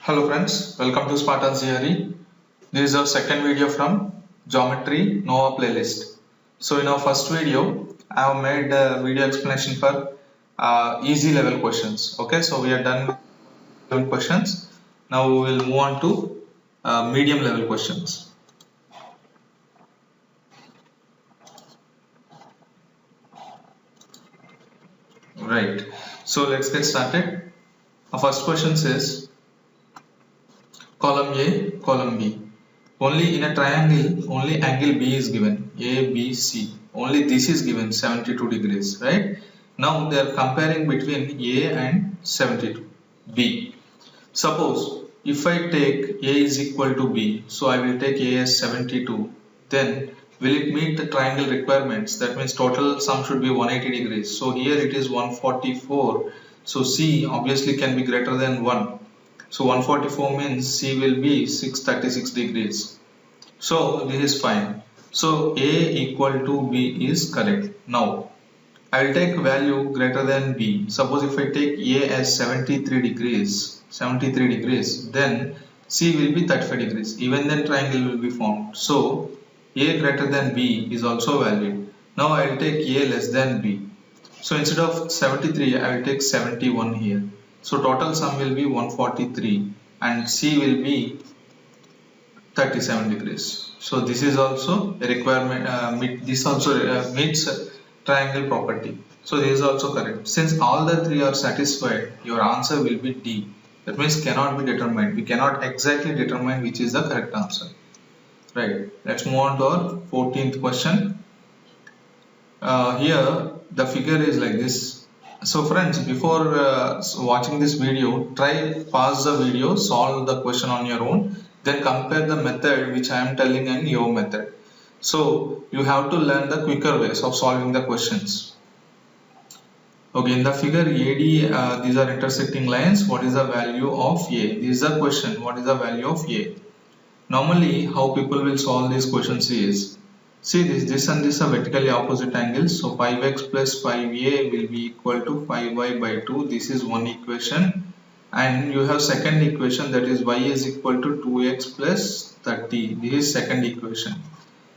Hello friends, welcome to Spartan GRE. This is our second video from Geometry Nova playlist. So in our first video, I have made a video explanation for easy level questions. Okay, so we are done with level questions. Now we will move on to medium level questions. Right, so let's get started. Our first question says, column A, column B. Only in a triangle, only angle B is given, A, B, C. Only this is given 72 degrees, right? Now they are comparing between A and 72, B. Suppose if I take A is equal to B, so I will take A as 72, then will it meet the triangle requirements? That means total sum should be 180 degrees. So here it is 144. So C obviously can be greater than 1. So 144 means C will be 636 degrees. So this is fine. So A equal to B is correct. Now I will take value greater than B. Suppose if I take A as 73 degrees, then C will be 35 degrees. Even then triangle will be formed. So A greater than B is also valid. Now I will take A less than B. So instead of 73, I will take 71 here. So total sum will be 143 and C will be 37 degrees. So this is also a requirement, this also meets triangle property. So this is also correct. Since all the three are satisfied, your answer will be D. That means cannot be determined. We cannot exactly determine which is the correct answer. Right. Let's move on to our 14th question. Here the figure is like this. So friends, before watching this video, try pause the video, solve the question on your own, then compare the method which I am telling and your method. So you have to learn the quicker ways of solving the questions. Okay, in the figure AD, these are intersecting lines. What is the value of A? This is the question. What is the value of A? Normally, how people will solve these questions is, see this and this are vertically opposite angles. So 5x plus 5a will be equal to 5y by 2. This is one equation. And you have second equation, that is y is equal to 2x plus 30. This is second equation.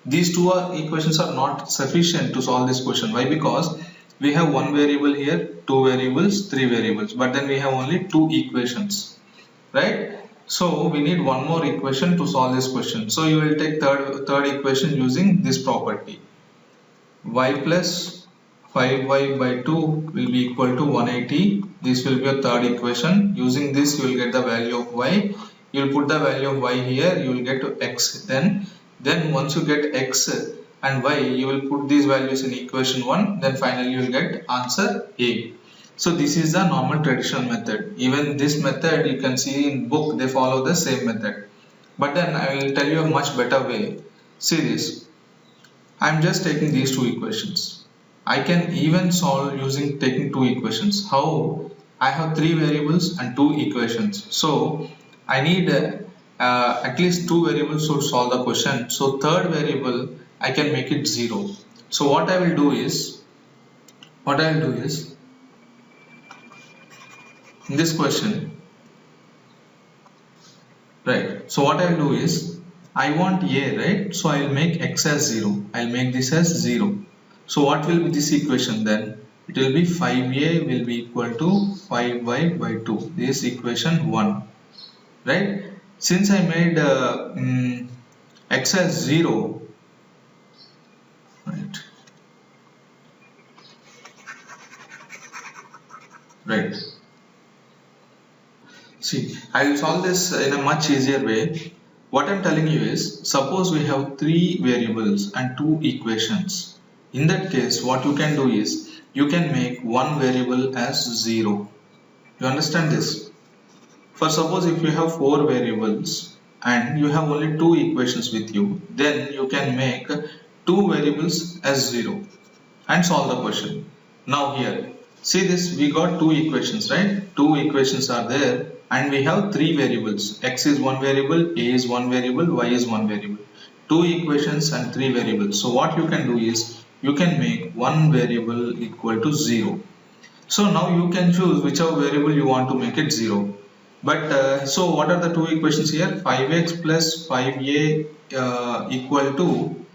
These two equations are not sufficient to solve this question. Why? Because we have one variable here, two variables, three variables. But then we have only two equations. Right? So we need one more equation to solve this question. So you will take third equation using this property. Y plus 5y by 2 will be equal to 180. This will be a third equation. Using this you will get the value of y. You will put the value of y here. You will get to x. Then once you get x and y, you will put these values in equation 1. Then finally you will get answer A. So this is the normal traditional method. Even this method you can see in book, they follow the same method. But then I will tell you a much better way. See this. I am just taking these two equations. I can even solve using taking two equations. How? I have three variables and two equations. So I need at least two variables to solve the question. So third variable I can make it 0. So what I will do is in this question, right, so what I will do is, I want A, right, so I will make x as 0, I will make this as 0. So what will be this equation then? It will be 5a will be equal to 5y by 2, this is equation 1, right. Since I made x as 0, right. See, I will solve this in a much easier way. What I am telling you is, suppose we have three variables and two equations. In that case, what you can do is, you can make one variable as 0. You understand this? For suppose if you have four variables and you have only two equations with you, then you can make two variables as 0 and solve the question. Now here, see this, we got two equations, right? Two equations are there. And we have three variables. X is one variable, A is one variable, Y is one variable. Two equations and three variables. So what you can do is, you can make one variable equal to 0. So now you can choose whichever variable you want to make it 0. But so what are the two equations here? 5x plus 5a equal to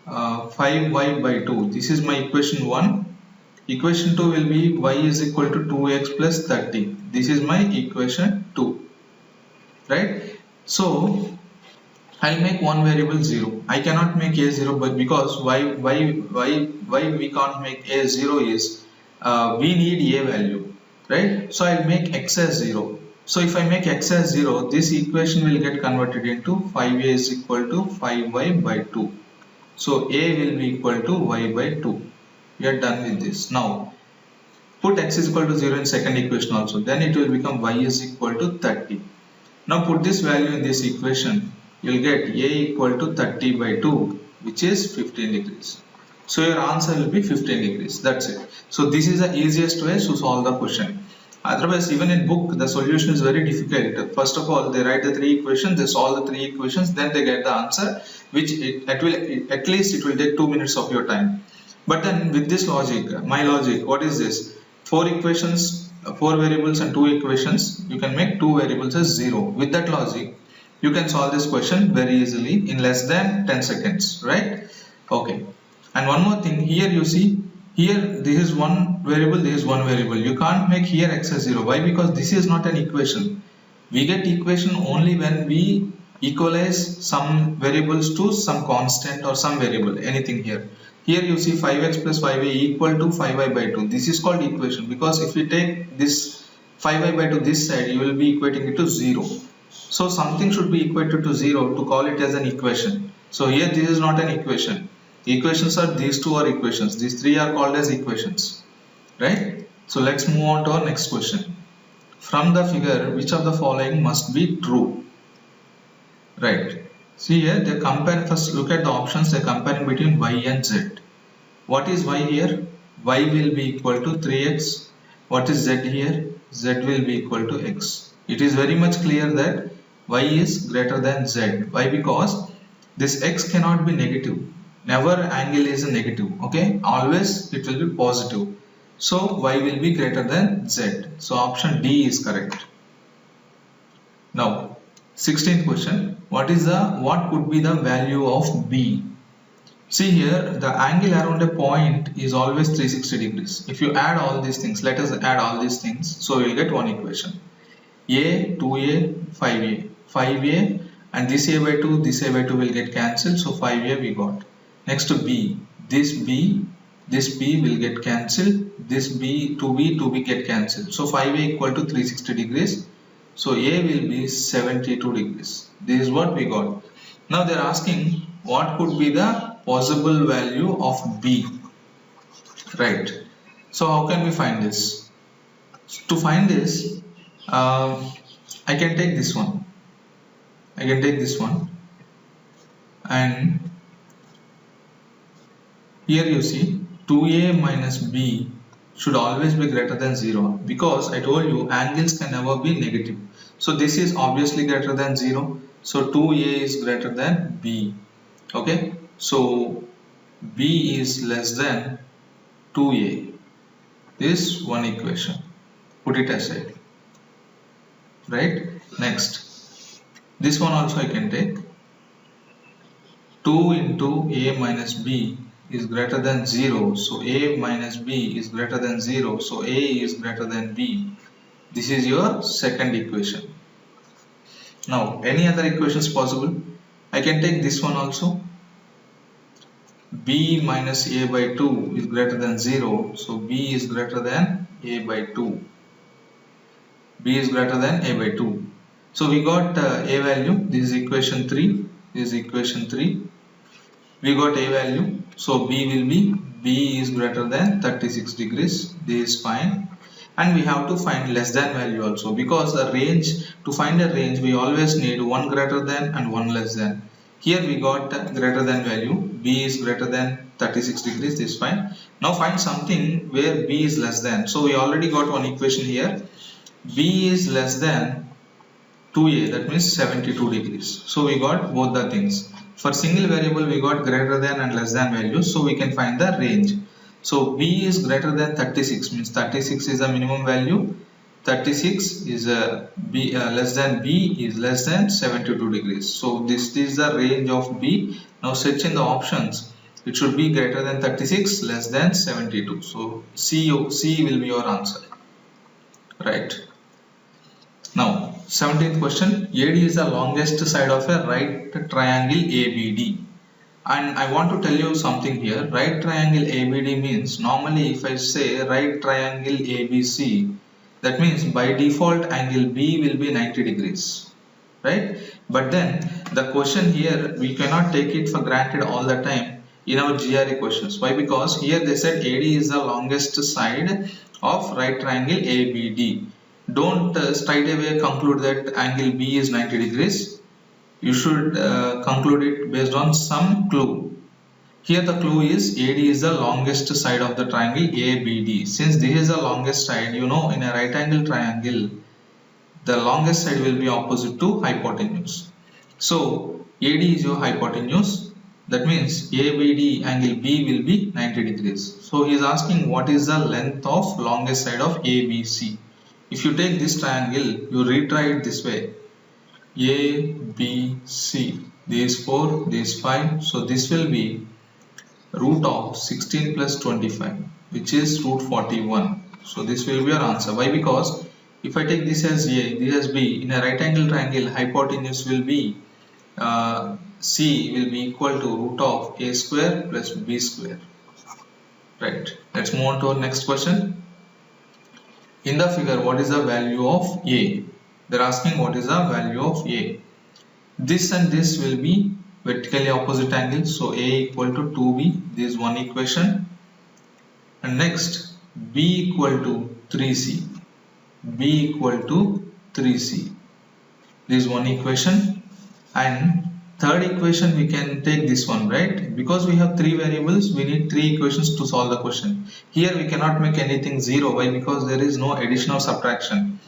5y by 2. This is my equation 1. Equation 2 will be y is equal to 2x plus 30. This is my equation 2. Right? So I'll make one variable 0. I cannot make a 0, but because why we can't make a 0 is we need a value, right? So I'll make x as 0. So if I make x as 0, this equation will get converted into 5a is equal to 5y by 2. So a will be equal to y by 2. We are done with this. Now put x is equal to 0 in second equation also. Then it will become y is equal to 30. Now put this value in this equation. You will get a equal to 30 by 2, which is 15 degrees. So your answer will be 15 degrees. That's it. So this is the easiest way to solve the question. Otherwise, even in book, the solution is very difficult. First of all, they write the three equations, they solve the three equations, then they get the answer, which at least it will take 2 minutes of your time. But then with this logic, my logic, what is this? 4 equations, 4 variables and 2 equations, you can make 2 variables as 0. With that logic, you can solve this question very easily in less than 10 seconds, right? Okay. And one more thing, here you see, here this is one variable, this is one variable. You can't make here x as 0. Why? Because this is not an equation. We get equation only when we equalize some variables to some constant or some variable, anything here. Here you see 5x plus 5a equal to 5y by 2. This is called equation, because if you take this 5y by 2 this side, you will be equating it to 0. So something should be equated to 0 to call it as an equation. So here this is not an equation. Equations are these two are equations. These three are called as equations. Right? So let's move on to our next question. From the figure, which of the following must be true? Right. See here, they compare, first look at the options, they are comparing between y and z. What is y here? Y will be equal to 3x. What is z here? Z will be equal to x. It is very much clear that y is greater than z. Why? Because this x cannot be negative. Never angle is a negative. Okay, always it will be positive. So y will be greater than z. So option D is correct. Now 16th question. What could be the value of B? See here, the angle around a point is always 360 degrees. If you add all these things, let us add all these things. So we will get one equation. A, 2a, 5a. 5a and this a by 2, this a by 2 will get cancelled. So 5a we got. Next to B. This B will get cancelled. This B, 2b get cancelled. So 5a equal to 360 degrees. So A will be 72 degrees. This is what we got. Now they are asking what could be the possible value of B. Right. So how can we find this? To find this, I can take this one. And here you see 2a minus b should always be greater than 0, because I told you angles can never be negative. So this is obviously greater than 0. So 2a is greater than b. Okay. So b is less than 2a. This one equation. Put it aside. Right. Next. This one also I can take. 2 into a minus b is greater than 0. So a minus b is greater than 0. So a is greater than b. This is your second equation. Now any other equations possible? I can take this one also. B minus a by 2 is greater than 0. So b is greater than a by 2. B is greater than a by 2. So we got a value. This is equation 3. This is equation 3. We got a value. So B is greater than 36 degrees. This is fine. And we have to find less than value also, because the range, to find a range we always need one greater than and one less than. Here we got greater than value. B is greater than 36 degrees. This is fine. Now find something where B is less than. So we already got one equation here. B is less than 2a, that means 72 degrees. So we got both the things. For single variable we got greater than and less than values, so we can find the range. So b is greater than 36, means 36 is the minimum value. 36 is B less than B is less than 72 degrees. So this is the range of B. Now search in the options. It should be greater than 36, less than 72. So C will be your answer. Right. Now 17th question. AD is the longest side of a right triangle ABD. And I want to tell you something here. Right triangle ABD means, normally if I say right triangle ABC, that means by default angle B will be 90 degrees, right? But then the question here, we cannot take it for granted all the time in our GRE questions. Why? Because here they said AD is the longest side of right triangle ABD. Don't straight away conclude that angle B is 90 degrees. You should conclude it based on some clue. Here the clue is AD is the longest side of the triangle ABD. Since this is the longest side, you know, in a right angle triangle, the longest side will be opposite to hypotenuse. So AD is your hypotenuse. That means ABD angle B will be 90 degrees. So he is asking what is the length of longest side of ABC. If you take this triangle, you retry it this way. A, B, C. These 4, these 5. So this will be root of 16 plus 25, which is root 41. So this will be our answer. Why? Because if I take this as A, this as B, in a right angle triangle, hypotenuse will be C will be equal to root of A square plus B square. Right. Let's move on to our next question. In the figure, what is the value of A? They're asking what is the value of A. This and this will be vertically opposite angles. So A equal to 2B. This is one equation. And next, B equal to 3C. B equal to 3C. This is one equation. And third equation, we can take this one, right? Because we have three variables, we need three equations to solve the question. Here we cannot make anything 0. Why? Because there is no addition or subtraction.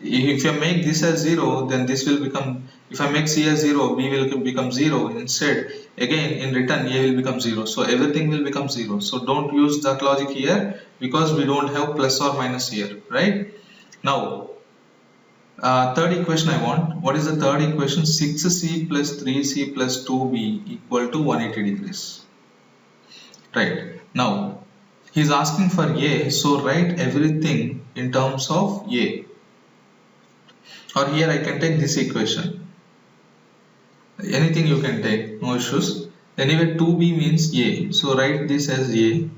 If you make this as 0, then this will become, if I make C as 0, B will become 0. Instead, again in return, A will become 0. So everything will become 0. So don't use that logic here, because we don't have plus or minus here, right? Now, third equation I want. What is the third equation? 6C plus 3C plus 2B equal to 180 degrees. Right. Now, he is asking for A. So write everything in terms of A. Or here I can take this equation. Anything you can take, no issues. Anyway, 2B means A. So write this as A.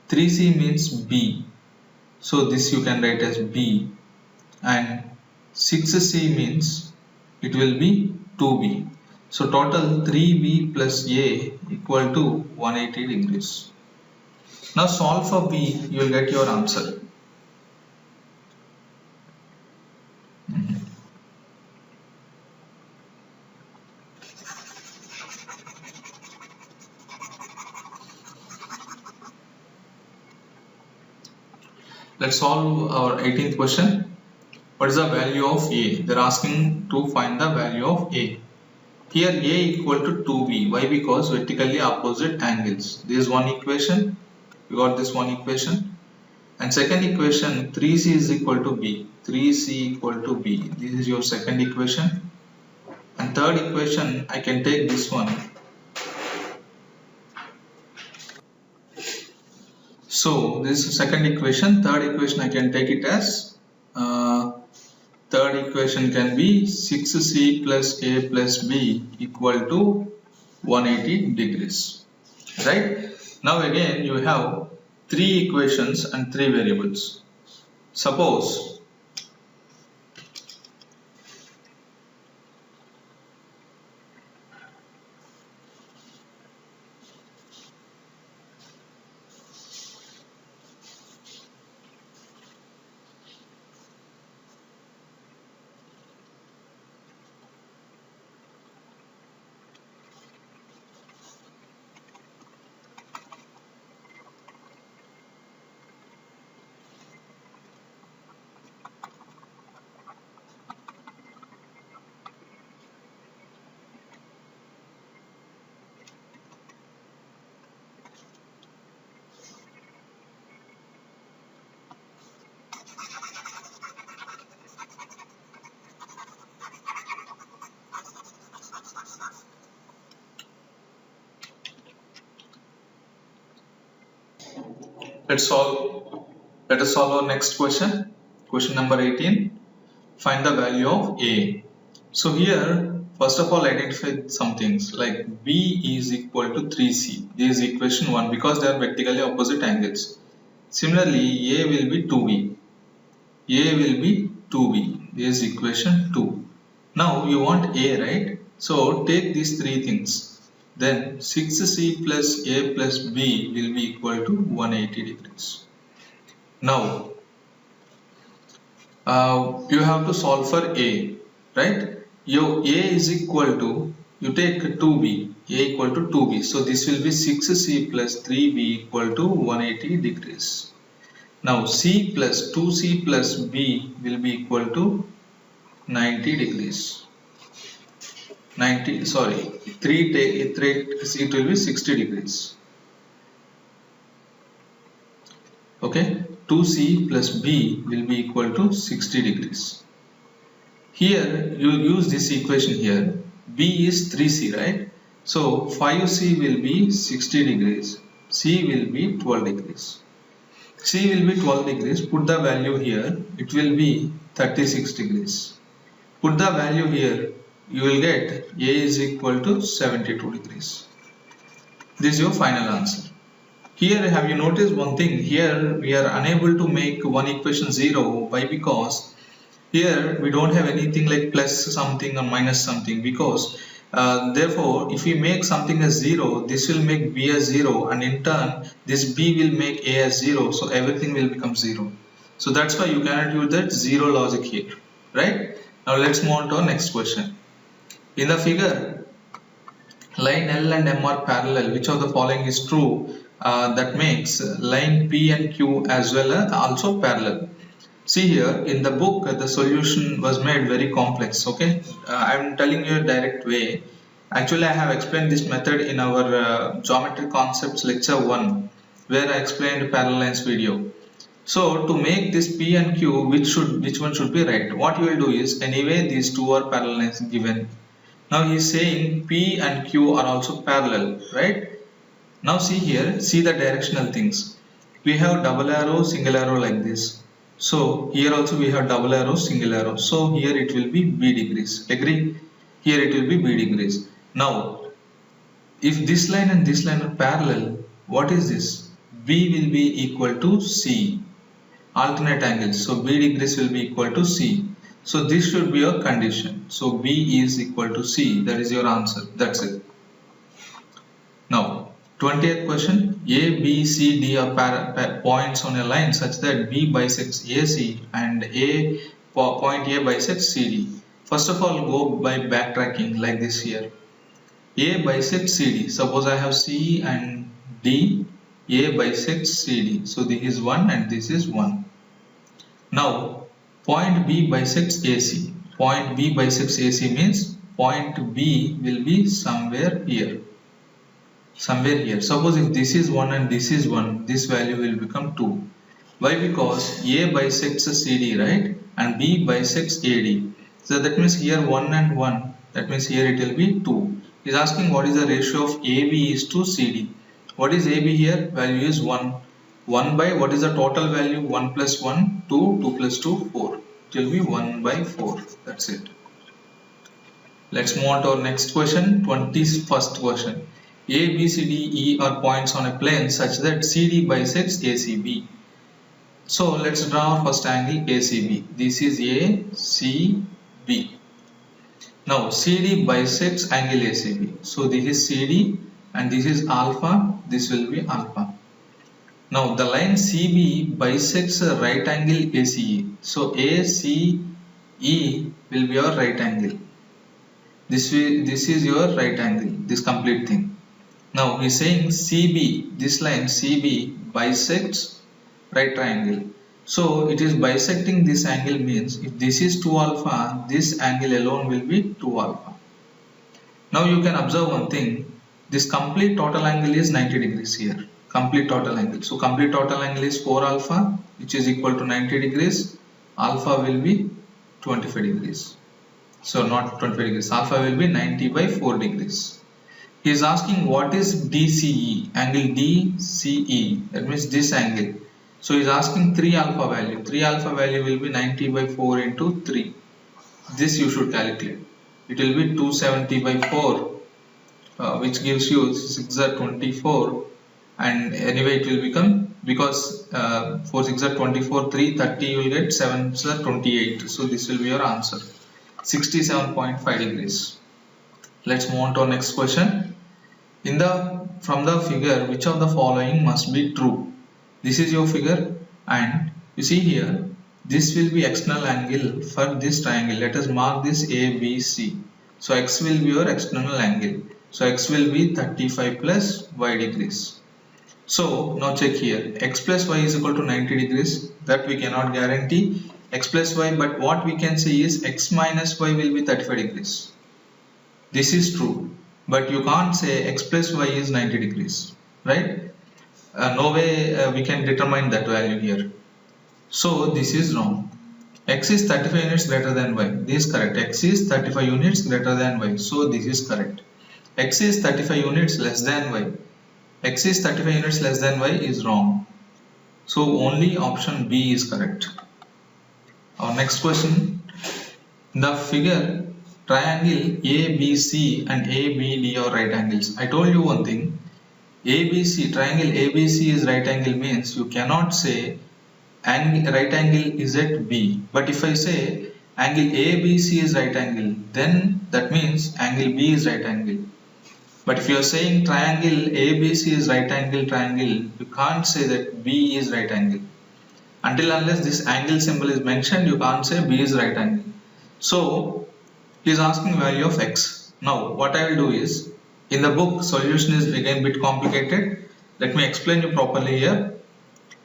3C means B. So this you can write as B. And 6C means it will be 2B. So total 3B plus A equal to 180 degrees. Now solve for B, you will get your answer. Let's solve our 18th question. What is the value of A? They are asking to find the value of A. Here A equal to 2B. Why? Because vertically opposite angles. This is one equation. We got this one equation. And second equation, 3C is equal to B. 3C equal to B. This is your second equation. And third equation, I can take this one. So this is second equation. Third equation I can take it as third equation can be 6C plus A plus B equal to 180 degrees. Right? Now again you have three equations and three variables. Suppose Let's solve. Let us solve our next question. Question number 18. Find the value of A. So here, first of all, identify some things like B is equal to 3C. This is equation 1 because they are vertically opposite angles. Similarly, A will be 2B. A will be 2B. This is equation 2. Now you want A, right? So take these three things. Then 6C plus A plus B will be equal to 180 degrees. Now you have to solve for A, right? Your A is equal to, you take 2B, A equal to 2B. So this will be 6C plus 3B equal to 180 degrees. Now C plus 2C plus B will be equal to 90 degrees. 90, sorry, 3 it will be 60 degrees. Okay, 2C plus B will be equal to 60 degrees. Here you use this equation here. B is 3C, right? So 5C will be 60 degrees. C will be 12 degrees. C will be 12 degrees. Put the value here. It will be 36 degrees. Put the value here. You will get A is equal to 72 degrees. This is your final answer. Here have you noticed one thing? Here we are unable to make one equation 0. Why? Because here we don't have anything like plus something or minus something, because therefore if we make something as 0, this will make B as 0, and in turn this B will make A as 0, so everything will become 0. So that's why you cannot use that 0 logic here, right? Now let's move on to our next question. In the figure, line L and M are parallel. Which of the following is true? That makes line P and Q as well as also parallel. See here in the book, the solution was made very complex. Okay, I am telling you a direct way. Actually, I have explained this method in our geometry concepts lecture 1, where I explained parallel lines video. So to make this P and Q, which one should be right? What you will do is, anyway these two are parallel lines given. Now he is saying P and Q are also parallel, right? Now see here, see the directional things. We have double arrow, single arrow like this. So here also we have double arrow, single arrow. So here it will be B degrees. Agree? Here it will be B degrees. Now, if this line and this line are parallel, what is this? B will be equal to C. Alternate angles. So B degrees will be equal to C. So this should be your condition. So B is equal to C. That is your answer. That's it. Now, 20th question. A, B, C, D are points on a line such that B bisects AC and point A bisects CD. First of all, go by backtracking like this here. A bisects CD. Suppose I have C and D. A bisects CD. So this is 1 and this is 1. Now, point B bisects AC. Point B bisects AC means point B will be somewhere here. Somewhere here. Suppose if this is 1 and this is 1, this value will become 2. Why? Because A bisects CD, right? And B bisects AD. So that means here 1 and 1. That means here it will be 2. He is asking what is the ratio of AB is to CD. What is AB here? Value is 1. 1 by what is the total value? 1 plus 1, 2, 2 plus 2, 4. It will be 1 by 4. That's it. Let's move on to our next question, 21st question. A, B, C, D, E are points on a plane such that CD bisects ACB. So let's draw our first angle ACB. This is ACB. Now CD bisects angle ACB. So this is CD and this is alpha. This will be alpha. Now the line CB bisects a right angle ACE. So ACE will be your right angle. This is your right angle. This complete thing. Now he is saying CB, this line CB bisects right triangle. So it is bisecting this angle means if this is 2 alpha, this angle alone will be 2 alpha. Now you can observe one thing. This complete total angle is 90 degrees here. Complete total angle. So complete total angle is 4 alpha, which is equal to 90 degrees. Alpha will be 25 degrees. So not 25 degrees. Alpha will be 90 by 4 degrees. He is asking what is DCE, angle DCE, that means this angle. So he is asking 3 alpha value. 3 alpha value will be 90 by 4 into 3. This you should calculate. It will be 270 by 4, which gives you 6 are 24, and anyway it will become, because 4 6 are 24, 330 you will get, 7 are 28. So this will be your answer, 67.5 degrees. Let's move on to our next question. From the figure, which of the following must be true? This is your figure, and you see here, this will be external angle for this triangle. Let us mark this ABC. So x will be your external angle. So x will be 35 plus y degrees. So now check here, x plus y is equal to 90 degrees. That we cannot guarantee x plus y, but what we can say is x minus y will be 35 degrees. This is true, but you can't say x plus y is 90 degrees, right? No way we can determine that value here. So this is wrong. X is 35 units greater than y. This is correct. X is 35 units greater than y. So this is correct. X is 35 units less than y. X is 35 units less than y is wrong. So only option B is correct. Our next question. The figure triangle ABC and ABD are right angles. I told you one thing. ABC, triangle ABC is right angle means you cannot say right angle is at B. But if I say angle ABC is right angle, then that means angle B is right angle. But if you are saying triangle ABC is right angle triangle, you can't say that B is right angle. Until unless this angle symbol is mentioned, you can't say B is right angle. So he is asking value of x. Now what I will do is, in the book solution is again bit complicated. Let me explain you properly here.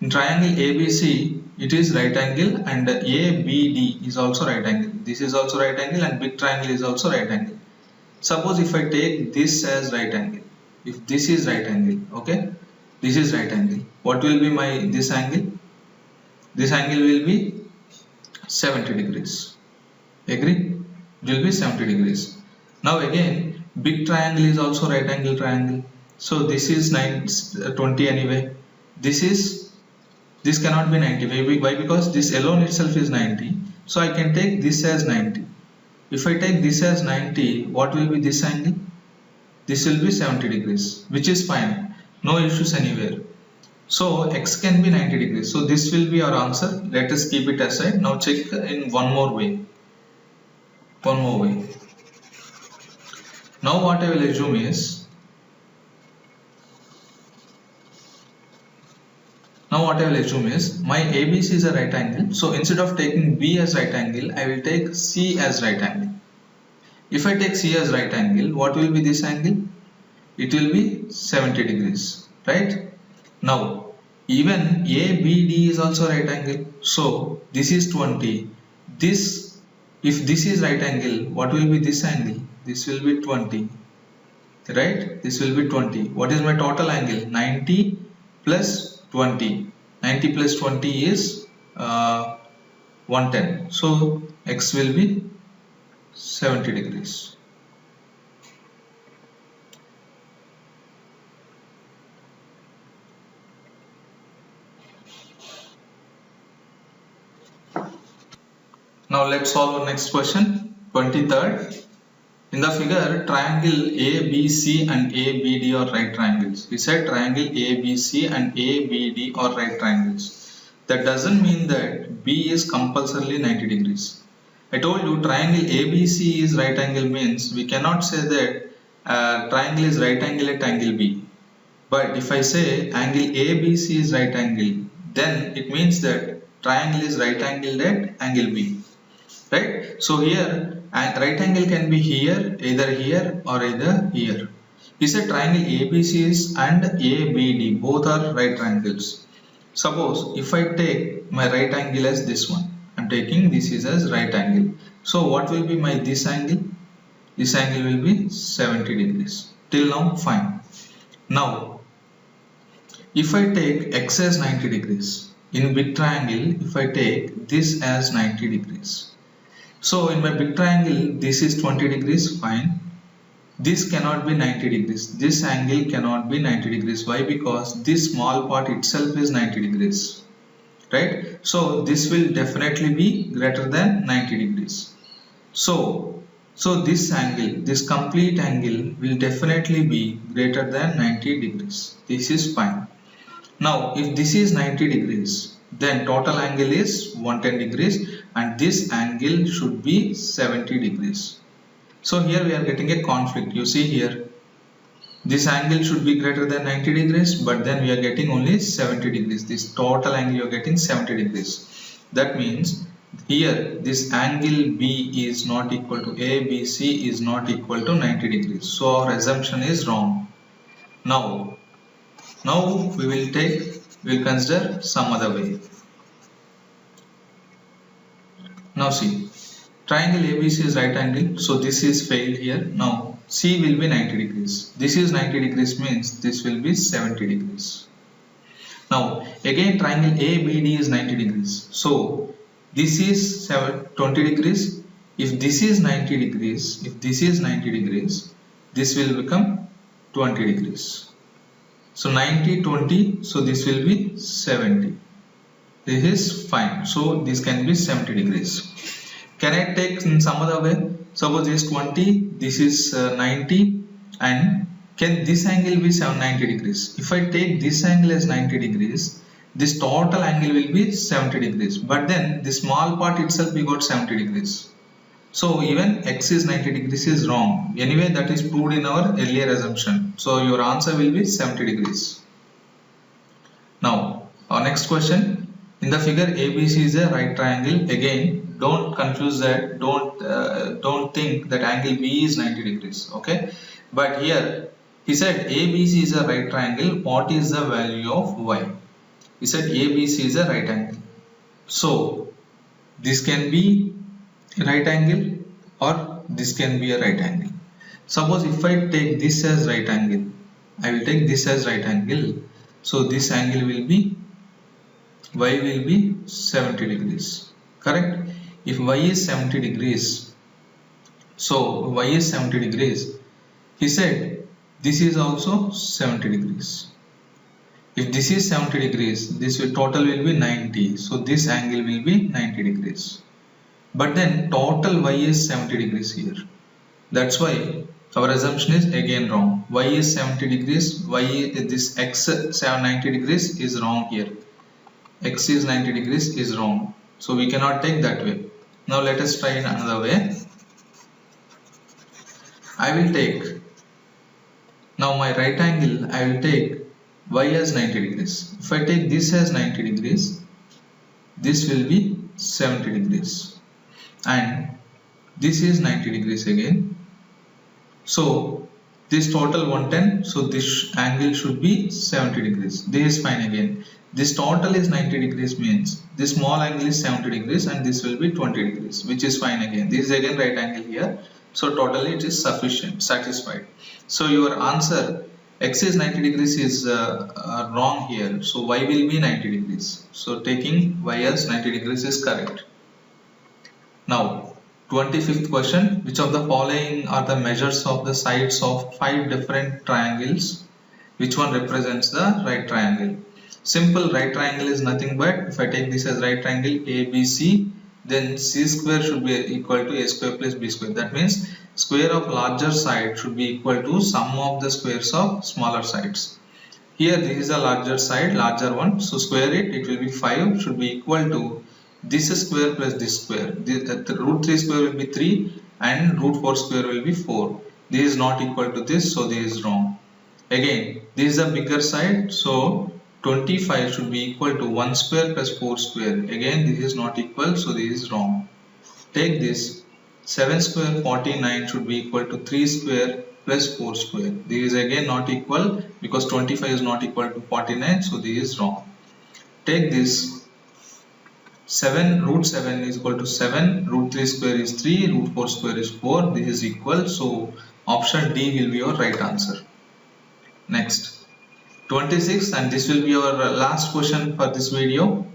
In triangle ABC, it is right angle, and ABD is also right angle. This is also right angle, and big triangle is also right angle. Suppose if I take this as right angle, if this is right angle, okay, this is right angle, what will be this angle? This angle will be 70 degrees. Agree? It will be 70 degrees. Now again, big triangle is also right angle triangle. So this is 20 anyway. This cannot be 90. Why? Because this alone itself is 90. So I can take this as 90. If I take this as 90, what will be this angle? This will be 70 degrees, which is fine. No issues anywhere. So x can be 90 degrees. So this will be our answer. Let us keep it aside. Now check in one more way. Now what I will assume is, my ABC is a right angle. So instead of taking B as right angle, I will take C as right angle. If I take C as right angle, what will be this angle? It will be 70 degrees, right? Now even ABD is also right angle. So this is 20. If this is right angle, what will be this angle? This will be 20, right? This will be 20. What is my total angle? 90 plus 20. 90 plus 20 is 110. So x will be 70 degrees. Now let's solve our next question, 23rd. In the figure, triangle ABC and ABD are right triangles. We said triangle ABC and ABD are right triangles. That doesn't mean that B is compulsorily 90 degrees. I told you triangle ABC is right angle means we cannot say that triangle is right angle at angle B. But if I say angle ABC is right angle, then it means that triangle is right angle at angle B. Right? So here right angle can be here, either here or either here. We said triangle ABC and ABD both are right triangles. Suppose if I take my right angle as this one, I am taking this is as right angle. So what will be my this angle? This angle will be 70 degrees. Till now fine. Now if I take x as 90 degrees, in big triangle if I take this as 90 degrees. So in my big triangle this is 20 degrees, fine. this cannot be 90 degrees. This angle cannot be 90 degrees. Why? Because this small part itself is 90 degrees, right? So this will definitely be greater than 90 degrees. So this angle, this complete angle will definitely be greater than 90 degrees. This is fine. Now if this is 90 degrees, then total angle is 110 degrees and this angle should be 70 degrees. So here we are getting a conflict. You see here, this angle should be greater than 90 degrees, but then we are getting only 70 degrees. This total angle you are getting 70 degrees. That means here this angle B is not equal to ABC is not equal to 90 degrees. So our assumption is wrong. Now we will consider some other way. Now see, triangle ABC is right angle, so this is failed here. Now C will be 90 degrees. This is 90 degrees means this will be 70 degrees. Now again triangle ABD is 90 degrees. So this is 20 degrees. If this is 90 degrees, this will become 20 degrees. So 90, 20, so this will be 70. This is fine. So this can be 70 degrees. Can I take in some other way? Suppose this is 20, this is 90, and can this angle be 90 degrees? If I take this angle as 90 degrees, this total angle will be 70 degrees. But then the small part itself we got 70 degrees. So even x is 90 degrees is wrong. Anyway, that is proved in our earlier assumption. So your answer will be 70 degrees. Now our next question. In the figure, ABC is a right triangle. Again, don't confuse that. Don't think that angle B is 90 degrees. Okay, but here he said ABC is a right triangle. What is the value of y? He said ABC is a right angle. So this can be right angle or this can be a right angle. Suppose if I take this as right angle, I will take this as right angle. So this angle will be, y will be 70 degrees, correct? If y is 70 degrees, so y is 70 degrees, he said this is also 70 degrees. If this is 70 degrees, this total will be 90, so this angle will be 90 degrees. But then total y is 70 degrees here. That's why our assumption is again wrong. Y is 70 degrees, this x 90 degrees is wrong here. X is 90 degrees is wrong. So we cannot take that way. Now let us try in another way. I will take, now my right angle, I will take y as 90 degrees. If I take this as 90 degrees, this will be 70 degrees. And this is 90 degrees again. So this total 110, so this angle should be 70 degrees. This is fine again. This total is 90 degrees means this small angle is 70 degrees and this will be 20 degrees, which is fine again. This is again right angle here. So totally it is sufficient, satisfied. So your answer x is 90 degrees is wrong here. So y will be 90 degrees. So taking y as 90 degrees is correct. Now 25th question. Which of the following are the measures of the sides of 5 different triangles? Which one represents the right triangle? Simple right triangle is nothing but, if I take this as right triangle ABC, then c square should be equal to a square plus b square. That means square of larger side should be equal to sum of the squares of smaller sides. Here this is a larger side, larger one, so square it will be 5, should be equal to this square plus this square. The root 3 square will be 3 and root 4 square will be 4. This is not equal to this, so this is wrong. Again, this is a bigger side, so 25 should be equal to 1 square plus 4 square. Again, this is not equal, so this is wrong. Take this, 7 square 49 should be equal to 3 square plus 4 square. This is again not equal because 25 is not equal to 49, so this is wrong. Take this, root 7 is equal to 7, root 3 square is 3, root 4 square is 4. This is equal, so option D will be your right answer. Next. 26, and this will be our last question for this video.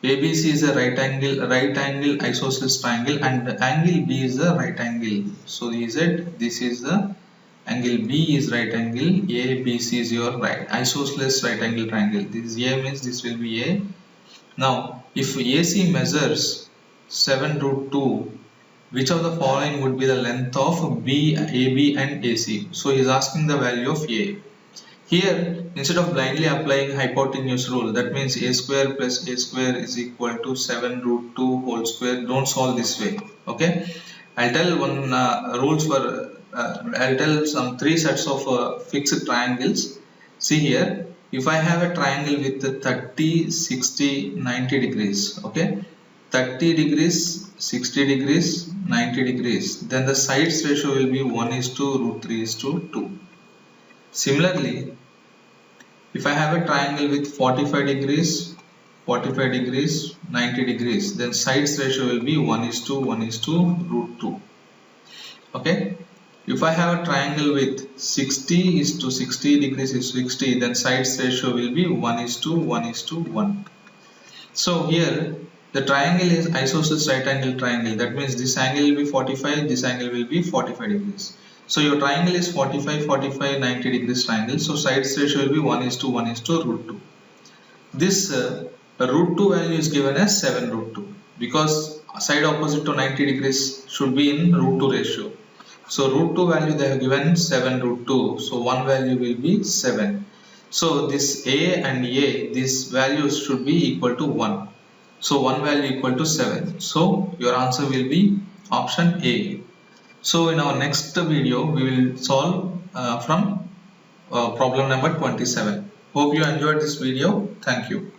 ABC is a right angle isosceles triangle and the angle B is a right angle. So this is the angle B is right angle, ABC is your isosceles right angle triangle. This A means this will be A. Now if AC measures 7 root 2, which of the following would be the length of B, AB and AC? So he is asking the value of A. Here, instead of blindly applying hypotenuse rule, that means a square plus a square is equal to 7 root 2 whole square. Don't solve this way. Okay, I'll tell one rules for I'll tell some 3 sets of fixed triangles. See here, if I have a triangle with 30, 60, 90 degrees, okay, 30 degrees, 60 degrees, 90 degrees, then the sides ratio will be 1:√3:2. Similarly, if I have a triangle with 45 degrees, 45 degrees, 90 degrees, then sides ratio will be 1:1:√2. Okay. If I have a triangle with 60:60 degrees is 60, then sides ratio will be 1:1:1. So here the triangle is isosceles right angle triangle. That means this angle will be 45, this angle will be 45 degrees. So your triangle is 45, 45, 90 degrees triangle. So sides ratio will be 1:1:√2. This √2 value is given as 7 root 2 because side opposite to 90 degrees should be in √2 ratio. So √2 value they have given 7 root 2. So one value will be 7. So this A and A, these values should be equal to 1. So one value equal to 7. So your answer will be option A. So in our next video we will solve from problem number 27. Hope you enjoyed this video. Thank you.